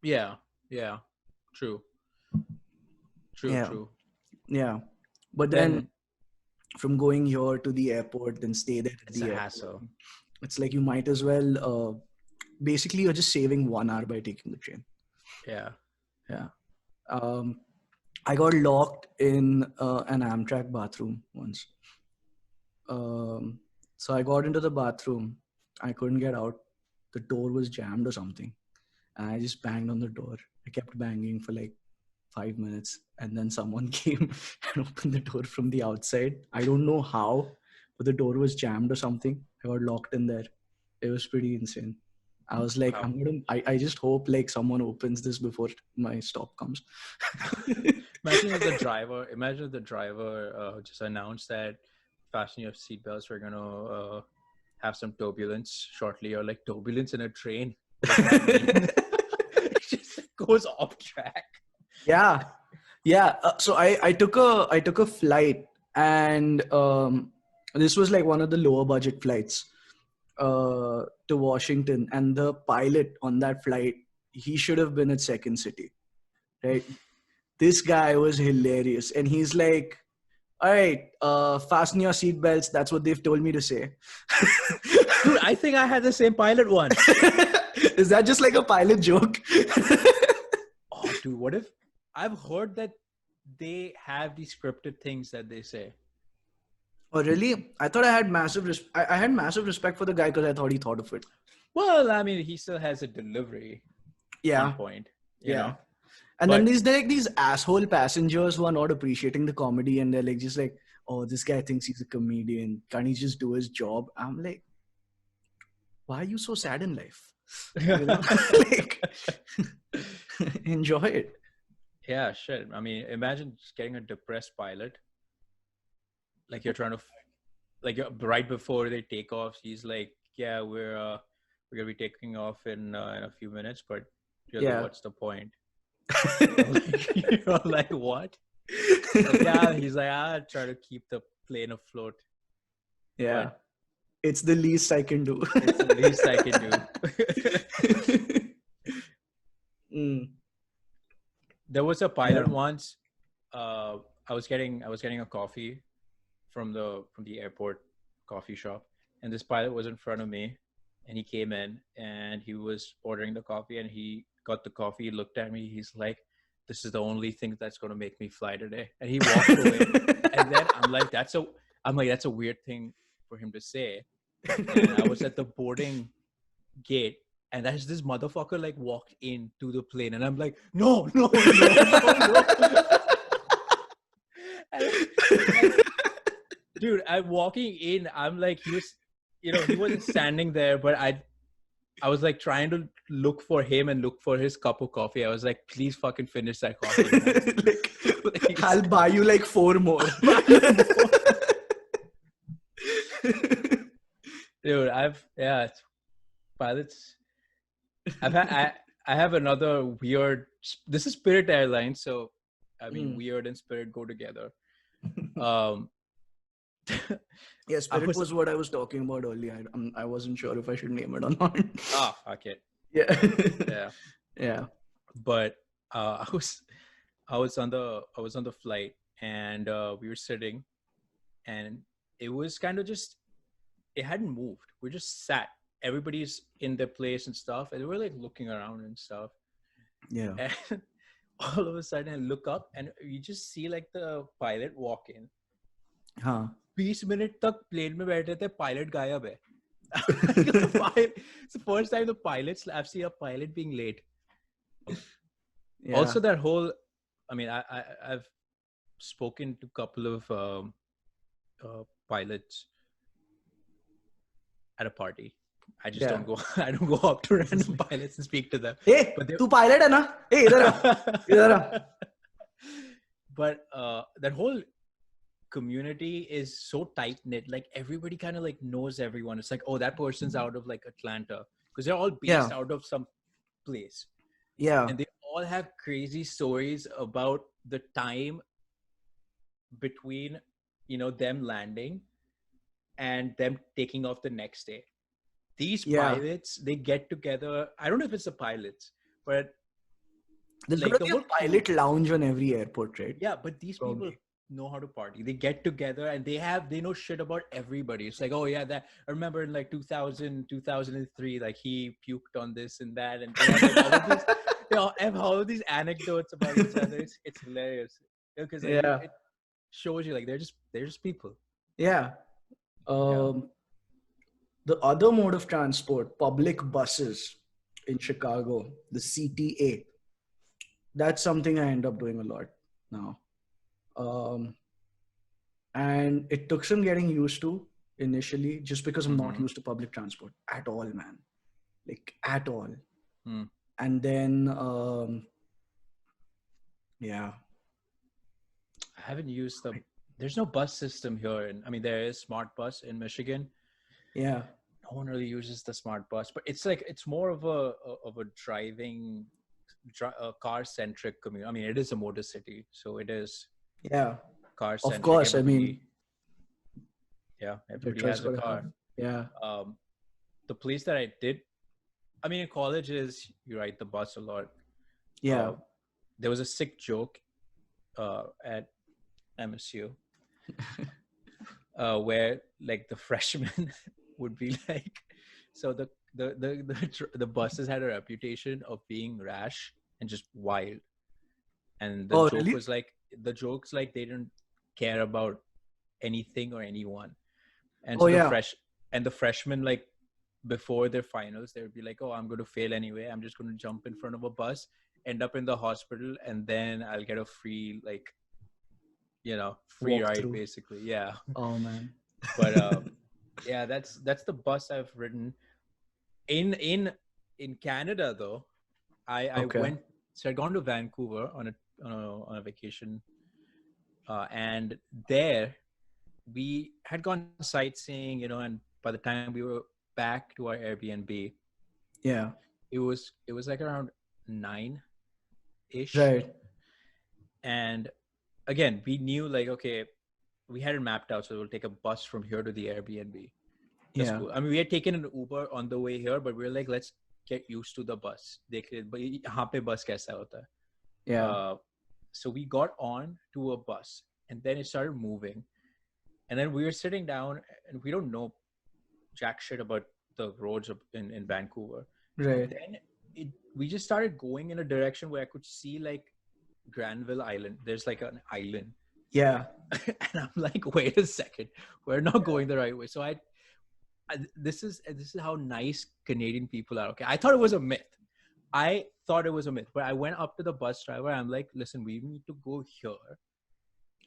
Yeah. True. Yeah, True. yeah. But then from going here to the airport, then stay there at It's the a airport. hassle. It's like you might as well. Basically, you're just saving 1 hour by taking the train. Yeah. Yeah. I got locked in an Amtrak bathroom once. So I got into the bathroom. I couldn't get out. The door was jammed or something. And I just banged on the door. I kept banging for like 5 minutes. And then someone came and opened the door from the outside. I don't know how, but the door was jammed or something. I got locked in there. It was pretty insane. I was like, Wow. I just hope like someone opens this before my stop comes. Imagine if the driver just announced that fasten your seatbelts. We're gonna have some turbulence shortly, or like turbulence in a train. It just goes off track. Yeah. So I took a flight, and this was like one of the lower budget flights to Washington, and the pilot on that flight, he should have been at Second City, right? This guy was hilarious, and he's like, all right, fasten your seatbelts. That's what they've told me to say. Dude, I think I had the same pilot once. Is that just like a pilot joke? Oh, dude, what if I've heard that they have these scripted things that they say? Oh, really? I thought I had I had massive respect for the guy because I thought he thought of it. Well, I mean, he still has a delivery Yeah. on point, you know? And But- then there like these asshole passengers who are not appreciating the comedy, and they're like just like, oh, this guy thinks he's a comedian. Can't he just do his job? I'm like, why are you so sad in life? You know? Like, enjoy it. Yeah, shit. I mean, imagine just getting a depressed pilot. Like you're trying to, right before they take off, he's like, "Yeah, we're gonna be taking off in a few minutes, but you're like, what's the point?" You're like, what? Like, yeah, he's like, I'll try to keep the plane afloat. Yeah. But It's the least I can do. it's the least I can do. Mm, There was a pilot yeah. once. I was getting a coffee from the airport coffee shop, and this pilot was in front of me, and he came in and he was ordering the coffee, and he got the coffee. He looked at me. He's like, "This is the only thing that's going to make me fly today," and he walked away. And then I'm like, that's a weird thing for him to say. And I was at the boarding gate, and there's this motherfucker like walked into the plane, and I'm like, no, no, no, no, no. And dude, I'm walking in. I'm like, he was, he wasn't standing there, but I was like trying to look for him and look for his cup of coffee. I was like, please fucking finish that coffee, man. Like, I'll buy you like 4 more. Dude, pilots. I have another weird. This is Spirit Airlines, so I mean, weird and Spirit go together. Um, Yeah, Spirit was what I was talking about earlier. I wasn't sure if I should name it or not. Okay. Yeah. Yeah. But I was on the flight, and we were sitting, and it was kind of just, it hadn't moved. We just sat. Everybody's in their place and stuff, and we're like looking around and stuff. Yeah. And all of a sudden I look up, and you just see like the pilot walk in. Huh. 20 minute तक plane में बैठे थे, pilot गायब है. It's the first time I've seen a pilot being late. Yeah. Also, that whole, I mean, I've spoken to a couple of pilots at a party. I just don't go. I don't go up to random pilots and speak to them. Hey, tu pilot hai na? Hey, idhar aa. Idhar aa. But that whole community is so tight knit. Like everybody kind of like knows everyone. It's like, oh, that person's out of like Atlanta, because they're all based out of some place. Yeah. And they all have crazy stories about the time between, them landing and them taking off the next day. These pilots, they get together. I don't know if it's the pilots, but there's like a pilot lounge on every airport, right? Yeah, but these people know how to party. They get together and they know shit about everybody. It's like, oh yeah, that I remember in like 2000, 2003, like he puked on this and that, and they have all of these anecdotes about each other. It's hilarious because it shows you like they're just people. Yeah. The other mode of transport, public buses in Chicago, the CTA. That's something I end up doing a lot now. And it took some getting used to initially, just because I'm not used to public transport at all, man. Like at all. And then, yeah. I haven't used there's no bus system here. I mean, there is Smart Bus in Michigan. Yeah. No one really uses the Smart Bus, but it's more of a driving, car-centric community. I mean, it is a motor city, so it is. Yeah. Car-centric. Of course, everybody has a car. Yeah. The place that I did, I mean, in college you ride the bus a lot. Yeah. There was a sick joke at MSU where like the freshmen would be like, so the buses had a reputation of being rash and just wild, and the joke was like, they didn't care about anything or anyone, and so the freshmen, like before their finals, they would be like, oh, I'm going to fail anyway, I'm just going to jump in front of a bus, end up in the hospital, and then I'll get a free free walk ride through. Basically. Yeah. Oh man. But yeah, that's the bus I've ridden. In Canada though, I went, so I'd gone to Vancouver on a vacation, and there we had gone sightseeing, and by the time we were back to our Airbnb, it was like around 9-ish, right? And again, we knew like, okay, we had it mapped out. So we'll take a bus from here to the Airbnb. That's Yeah. cool. I mean, we had taken an Uber on the way here, but we were like, let's get used to the bus. But यहाँ पे bus कैसा होता है? Yeah. So we got on to a bus and then it started moving. And then we were sitting down and we don't know jack shit about the roads in Vancouver. Right. Then we just started going in a direction where I could see like Granville Island. There's like an island. Yeah. And I'm like, wait a second, we're not going the right way. So this is how nice Canadian people are. Okay, I thought it was a myth. But I went up to the bus driver. I'm like, listen, we need to go here.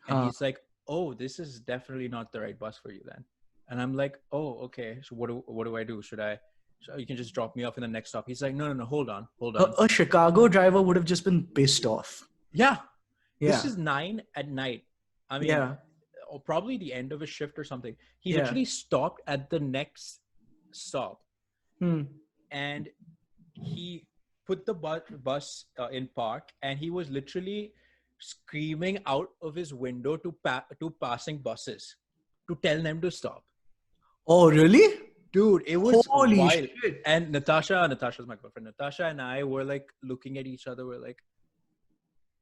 And he's like, oh, this is definitely not the right bus for you then. And I'm like, oh, okay. So what do I do? So you can just drop me off in the next stop. He's like, no, hold on. A Chicago driver would have just been pissed off. Yeah. Yeah. This is 9 p.m. I mean, or probably the end of a shift or something. He literally stopped at the next stop. And he put the bus in park, and he was literally screaming out of his window to passing buses to tell them to stop. Oh, really? Dude, it was Holy wild. shit. And Natasha's my girlfriend. Natasha and I were like looking at each other. We're like,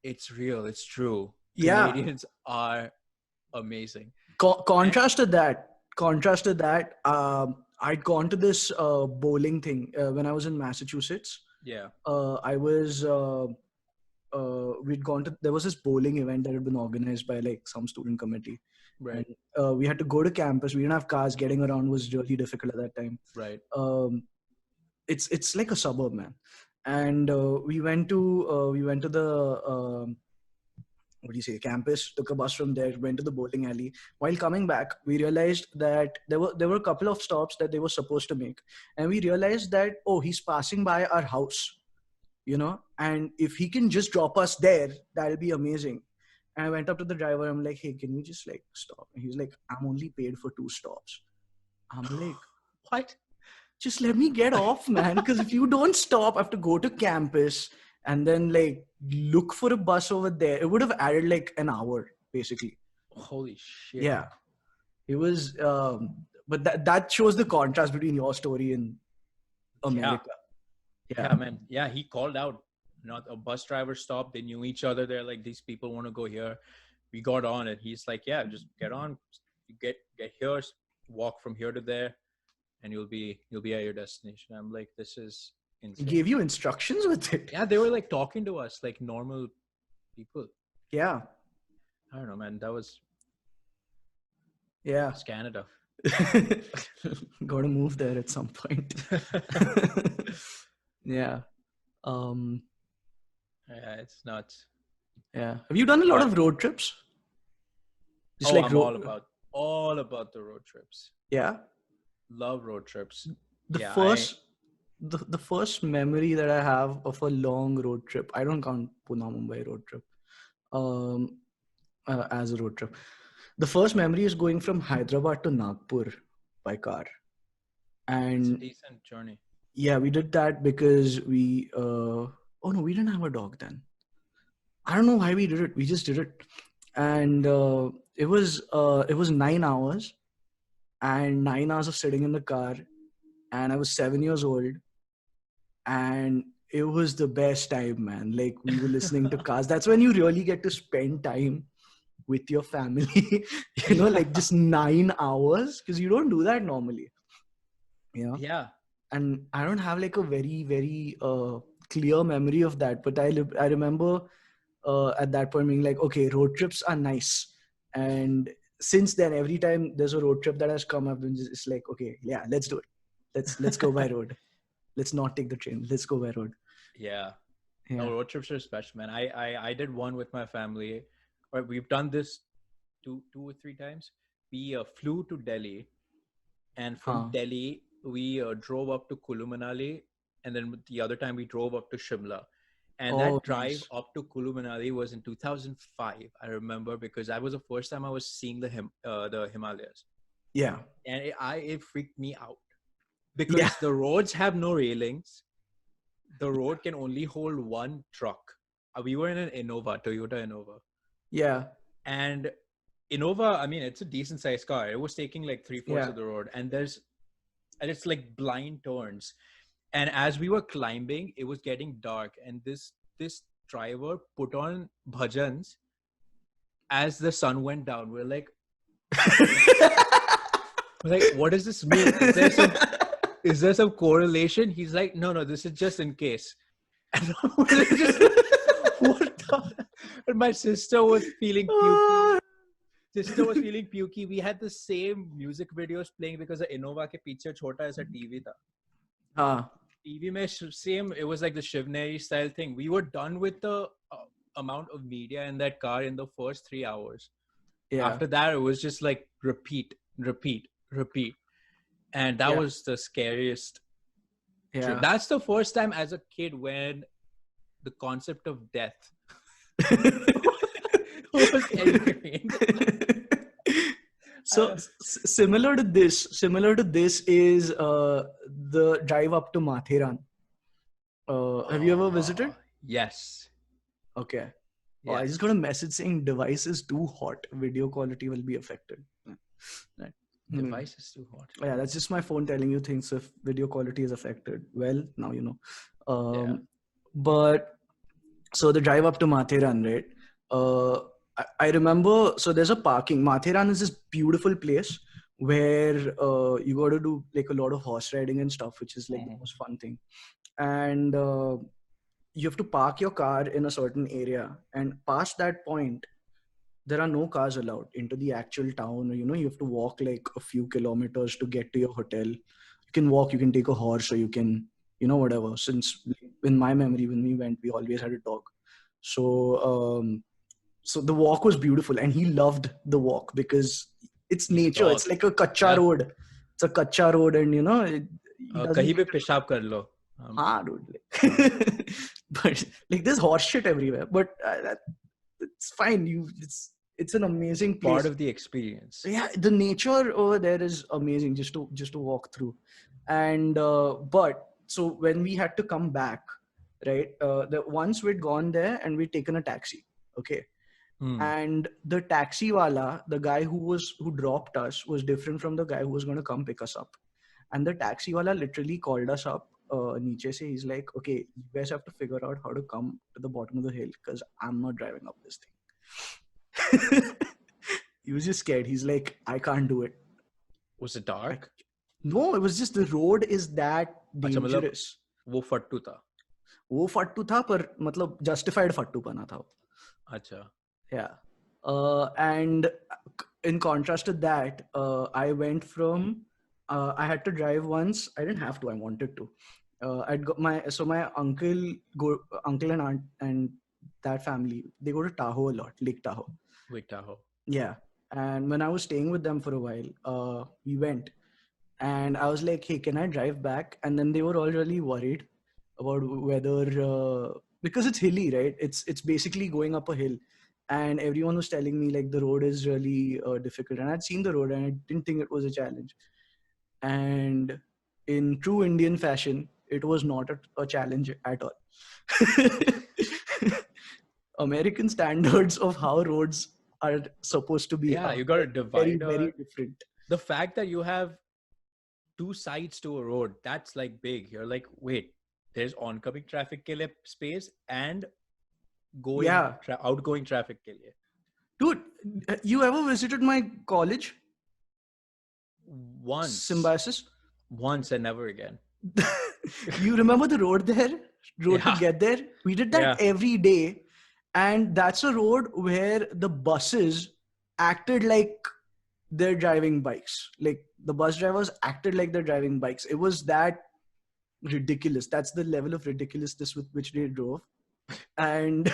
it's real. It's true. Yeah. Canadians are amazing. Contrast to that, I'd gone to this bowling thing when I was in Massachusetts. Yeah. We'd gone to, there was this bowling event that had been organized by like some student committee. Right. And, we had to go to campus. We didn't have cars. Getting around was really difficult at that time. Right. It's like a suburb, man. And we went to the campus, took a bus from there, went to the bowling alley. While coming back, we realized that there were a couple of stops that they were supposed to make. And we realized that, oh, he's passing by our house, and if he can just drop us there, that'll be amazing. And I went up to the driver. I'm like, hey, can you just like stop? And he's like, I'm only paid for 2 stops. I'm like, what? Just let me get off, man. Because if you don't stop, I have to go to campus and then like look for a bus over there. It would have added like an hour, basically. Holy shit. Yeah. It was, but that shows the contrast between your story and America. Yeah, man. Yeah, he called out. Not a bus driver stopped. They knew each other. They're like, these people want to go here. We got on it. He's like, yeah, just get on. Get here. Walk from here to there, and you'll be at your destination. I'm like, this is insane. He gave you instructions with it. Yeah, they were like talking to us like normal people. Yeah. I don't know, man. That was. Yeah. It's Canada. Gotta move there at some point. Yeah. Yeah, it's nuts. Yeah. Have you done a lot of road trips? I'm all about the road trips. Yeah. Love road trips. The first memory that I have of a long road trip, I don't count Pune Mumbai road trip as a road trip. The first memory is going from Hyderabad to Nagpur by car. And it's a decent journey. Yeah, we did that because we didn't have a dog then. I don't know why we did it. We just did it. And it was 9 hours and 9 hours of sitting in the car, and I was 7 years old, and it was the best time, man. Like, we were listening to cars. That's when you really get to spend time with your family, like just 9 hours, because you don't do that normally. Yeah. And I don't have like a very, very clear memory of that. But I remember at that point being like, okay, road trips are nice. And since then, every time there's a road trip that has come up, it's like, okay, yeah, let's do it. Let's go by road. Let's not take the train. Let's go by road. Yeah. No, road trips are special, man. I did one with my family. We've done this two or three times. We flew to Delhi, and from Delhi, we drove up to Kulu Manali, and then the other time we drove up to Shimla. And that drive up to Kulu Manali was in 2005. I remember, because that was the first time I was seeing the Himalayas. Yeah. And it freaked me out because the roads have no railings. The road can only hold one truck. We were in an Toyota Innova. Yeah. And Innova, I mean, it's a decent sized car. It was taking like 3/4 Yeah. of the road, and it's like blind turns. And as we were climbing, it was getting dark, and this driver put on bhajans as the sun went down. We're like, what does this mean? Is there some correlation? He's like, no, this is just in case. And we're just like, what the? And my sister was feeling pukey. We had the same music videos playing because the Innova ke piche chota aisa TV tha. TV mein same, it was like the Shivneri style thing. We were done with the amount of media in that car in the first 3 hours. Yeah. After that, it was just like repeat. And that was the scariest trip. That's the first time as a kid when the concept of death was ingrained. So similar to this is the drive up to Matheran. Have you ever visited? Yes. Okay. Yes. Oh, I just got a message saying device is too hot. Video quality will be affected. Right. Device is too hot. Yeah, that's just my phone telling you things if video quality is affected. Well, now you know. But so the drive up to Matheran, right? I remember, so there's a parking. Matheran is this beautiful place where you got to do like a lot of horse riding and stuff, which is like the most fun thing. And you have to park your car in a certain area, and past that point, there are no cars allowed into the actual town. You know, you have to walk like a few kilometers to get to your hotel. You can walk, you can take a horse, or you can, you know, whatever. Since in my memory, when we went, we always had a dog. So, so the walk was beautiful, and he loved the walk because it's nature. It's like a kacha road. It's a kacha road, and you know, kahin pe peshab kar lo. Dude. But like there's horse shit everywhere. But it's fine. It's an amazing place. Part of the experience. Yeah, the nature over there is amazing just to walk through. And but so when we had to come back, right? Once we'd gone there and we'd taken a taxi. Okay. And the taxi wala, the guy who dropped us, was different from the guy who was going to come pick us up. And the taxi wala literally called us up. Niche se, he's like, okay, you guys have to figure out how to come to the bottom of the hill because I'm not driving up this thing. He was just scared. He's like, I can't do it. Was it dark? No, it was just the road is that dangerous. वो फट्टू था. वो फट्टू था पर मतलब justified फट्टूपना था. अच्छा. Yeah. And in contrast to that, I went from I had to drive once. I didn't have to. I wanted to. I'd got my uncle and aunt and that family, they go to Tahoe a lot, Lake Tahoe. Lake Tahoe. Yeah. And when I was staying with them for a while, we went, and I was like, hey, can I drive back? And then they were all really worried about whether because it's hilly, right? It's basically going up a hill. And everyone was telling me like the road is really difficult. And I'd seen the road and I didn't think it was a challenge. And in true Indian fashion, it was not a challenge at all. American standards of how roads are supposed to be. Yeah, you got to divide. Very different. The fact that you have two sides to a road, that's like big. You're like, wait, there's oncoming traffic ke liye space and outgoing traffic ke liye. Dude, you ever visited my college? Once. Symbiosis? Once and never again. You remember the road there? To get there? We did that every day. And that's a road where the buses acted like they're driving bikes. Like the bus drivers acted like they're driving bikes. It was that ridiculous. That's the level of ridiculousness with which they drove. And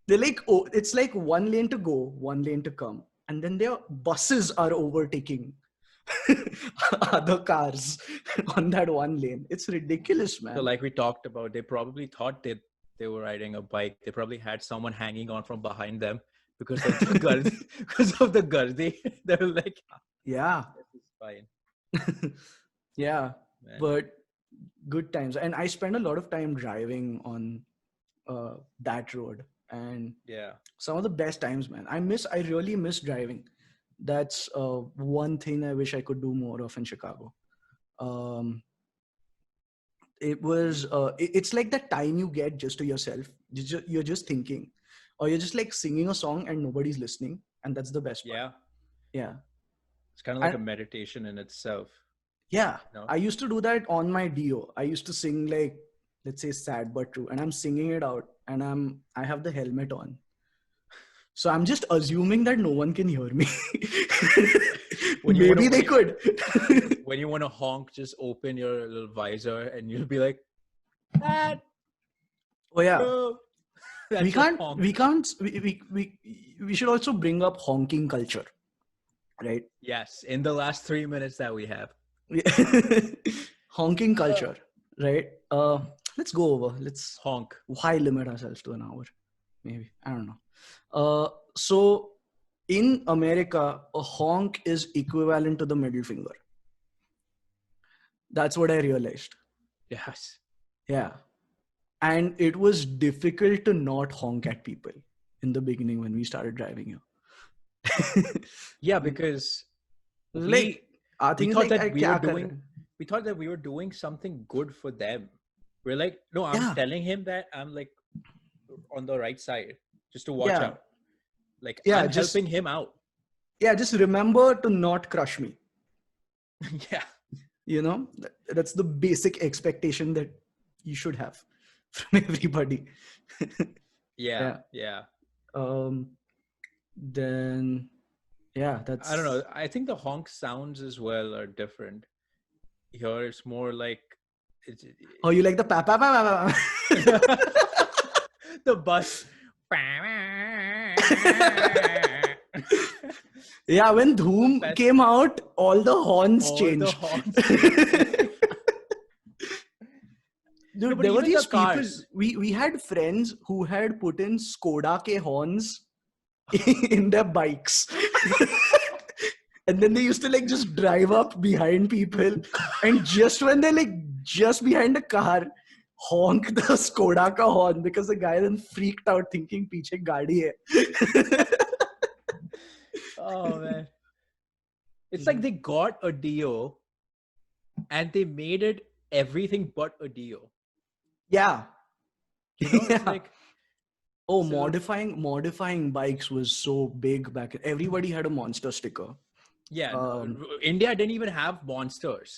they're like, oh, it's like one lane to go, one lane to come. And then their buses are overtaking other cars on that one lane. It's ridiculous, man. So like we talked about, they probably thought they were riding a bike. They probably had someone hanging on from behind them because of the gardi. They were like, yeah, this is fine. Yeah, man. But good times. And I spent a lot of time driving on that road. and Yeah. some of the best times, man. I really miss driving. That's one thing I wish I could do more of in Chicago. Um, it was it's like that time you get just to yourself. You're just thinking, or you're just like singing a song and nobody's listening, and that's the best part. Yeah. Yeah. It's kind of like And a meditation in itself. yeah, No. I used to do that on my do. I used to sing like, let's say, Sad But True, and I'm singing it out, and I have the helmet on, so I'm just assuming that no one can hear me. When you want Maybe to they could. when you want to honk, just open your little visor and you'll be like, "That Oh yeah, bro." That's we your can't honk. we can't we should also bring up honking culture, right? Yes, in the last 3 minutes that we have. Honking culture, right? Let's go over. Let's Honk. why limit ourselves to an hour? Maybe, I don't know. So in America, a honk is equivalent to the middle finger. That's what I realized. Yes. Yeah. And it was difficult to not honk at people in the beginning when we started driving here. Yeah, because Like, our we thing is thought like, that kya we thought that we were doing something good for them. We're like, no, I'm yeah, telling him that I'm like on the right side just to watch yeah, out. Like yeah, I'm helping him out. just remember to not crush me. Yeah. You know, that's the basic expectation that you should have from everybody. Yeah. Yeah. Then yeah, that's, I don't know. I think the honk sounds as well are different. Here it's more like it's oh, you like the pa pa pa pa pa. the bus. Yeah, when Dhoom Best. came out, all the horns All the changed. horns. Dude, No, but there were even the these people. cars. We had friends who had put in Skoda ke horns in their bikes. And then they used to like just drive up behind people, and just when they're like just behind the car, honk the Skoda ka horn, because the guy then freaked out thinking piche gaadi hai. Oh man. It's like they got a Dio and they made it everything but a Dio. Yeah. You know, it's Yeah. like Oh, it's a little- modifying bikes was so big back. Everybody had a monster sticker. yeah, no, India didn't even have monsters.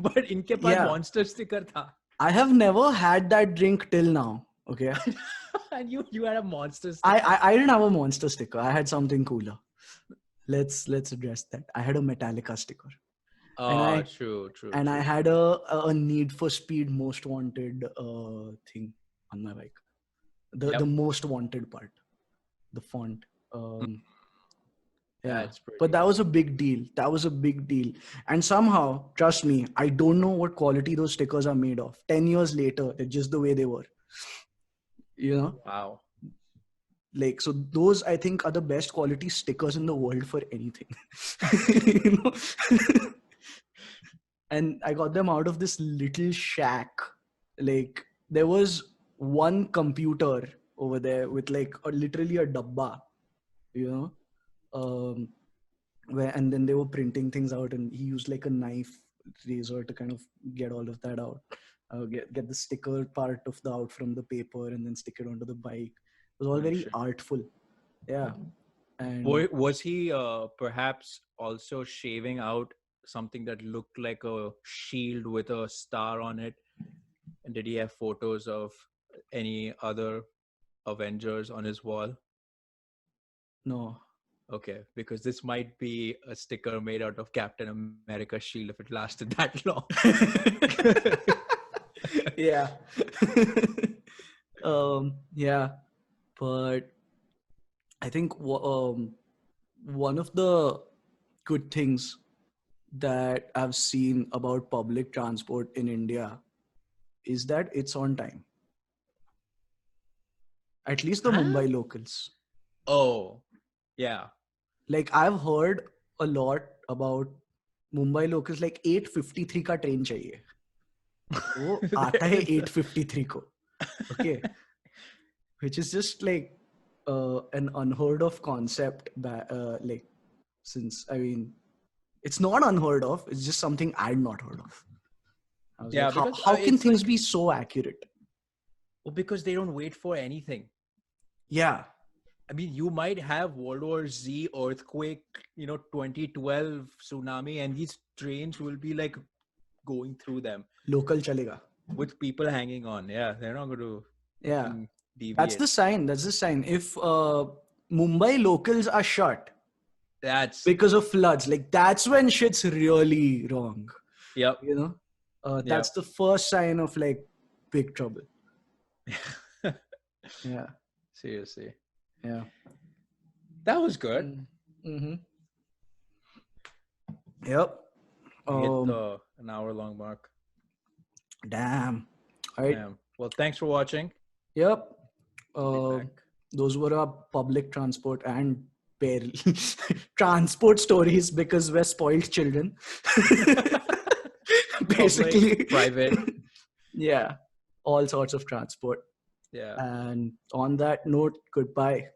But inke paas Yeah. monster sticker tha. I have never had that drink till now. Okay. And you had a monster sticker. I didn't have a monster sticker. I had something cooler. Let's address that. I had a Metallica sticker. Oh, true. And I had a Need for Speed Most Wanted thing on my bike. The most wanted part, the font. Yeah, but that was a big deal. And somehow, trust me, I don't know what quality those stickers are made of. 10 years later, they're just the way they were. You know? Wow. Like, so those I think are the best quality stickers in the world for anything. You know? And I got them out of this little shack. Like, there was one computer over there with like literally a dabba, you know, where, and then they were printing things out, and he used like a knife razor to kind of get all of that out, get the sticker part of the out from the paper and then stick it onto the bike. It was all very artful. Yeah. And was he perhaps also shaving out something that looked like a shield with a star on it? And did he have photos of any other Avengers on his wall? no. Okay, because this might be a sticker made out of Captain America's shield if it lasted that long. Yeah. Yeah. But I think one of the good things that I've seen about public transport in India is that it's on time. At least the Mumbai locals. Oh, yeah. Like, I've heard a lot about Mumbai locals, like 8:53 का train चाहिए. वो आता है 8:53 को. Okay. Which is just like an unheard of concept. Like, since I mean, it's not unheard of. It's just something I'd not heard of. I was Yeah, like, because how can it's things like, be so accurate? well, because they don't wait for anything. Yeah, I mean, you might have World War Z, earthquake, 2012 tsunami, and these trains will be like going through them local chalega. with people hanging on. Yeah, they're not going to Yeah, that's deviate. the sign. That's the sign. If Mumbai locals are shut That's because of floods, like that's when shit's really wrong. yep, You know, yep. that's the first sign of like big trouble. Yeah, Seriously, yeah. that was good. Mm-hmm. Yep. We hit an hour-long mark. Damn. All right. Well, thanks for watching. Yep. We'll be back. Those were our public transport and transport stories because we're spoiled children. Basically. Public, private. Yeah. All sorts of transport. Yeah. And on that note, goodbye.